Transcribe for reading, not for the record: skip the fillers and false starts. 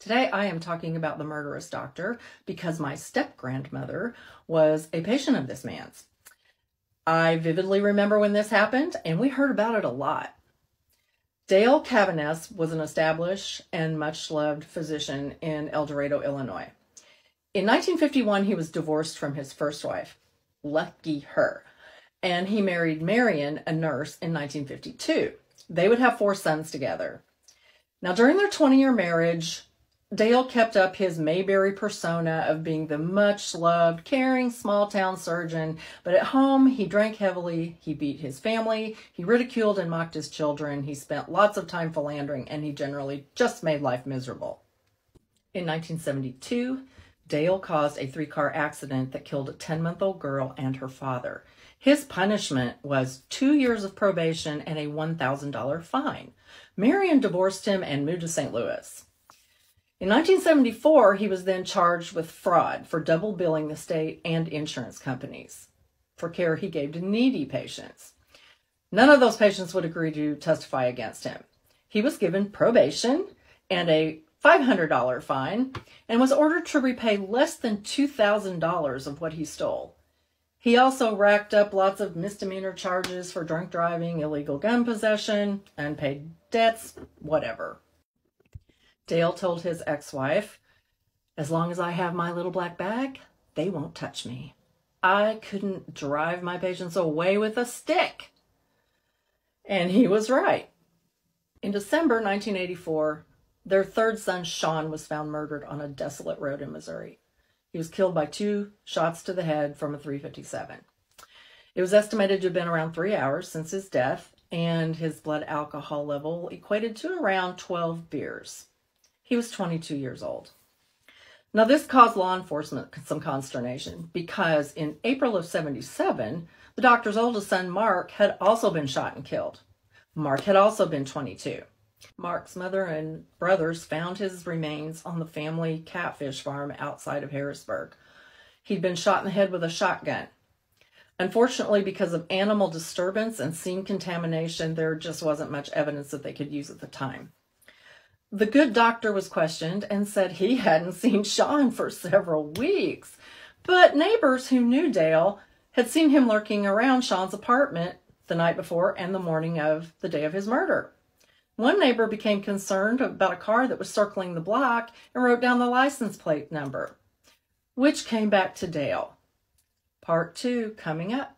Today I am talking about the Murderous doctor because my step-grandmother was a patient of this man's. I vividly remember when this happened, and we heard about it a lot. Dale Cavaness was an established and much-loved physician in El Dorado, Illinois. In 1951, he was divorced from his first wife, lucky her, and he married Marion, a nurse, in 1952. They would have 4 sons together. Now, during their 20-year marriage, Dale kept up his Mayberry persona of being the much-loved, caring, small-town surgeon, but at home, he drank heavily, he beat his family, he ridiculed and mocked his children, he spent lots of time philandering, and he generally just made life miserable. In 1972, Dale caused a 3-car accident that killed a 10-month-old girl and her father. His punishment was 2 years of probation and a $1,000 fine. Marion divorced him and moved to St. Louis. In 1974, he was then charged with fraud for double billing the state and insurance companies for care he gave to needy patients. None of those patients would agree to testify against him. He was given probation and a $500 fine and was ordered to repay less than $2,000 of what he stole. He also racked up lots of misdemeanor charges for drunk driving, illegal gun possession, unpaid debts, whatever. Dale told his ex-wife, "As long as I have my little black bag, they won't touch me. I couldn't drive my patients away with a stick." And he was right. In December 1984, their 3rd son, Sean, was found murdered on a desolate road in Missouri. He was killed by 2 shots to the head from a .357. It was estimated to have been around 3 hours since his death, and his blood alcohol level equated to around 12 beers. He was 22 years old. Now, this caused law enforcement some consternation because in April of '77, the doctor's oldest son, Mark, had also been shot and killed. Mark had also been 22. Mark's mother and brothers found his remains on the family catfish farm outside of Harrisburg. He'd been shot in the head with a shotgun. Unfortunately, because of animal disturbance and scene contamination, there just wasn't much evidence that they could use at the time. The good doctor was questioned and said he hadn't seen Sean for several weeks, but neighbors who knew Dale had seen him lurking around Sean's apartment the night before and the morning of the day of his murder. One neighbor became concerned about a car that was circling the block and wrote down the license plate number, which came back to Dale. Part 2 coming up.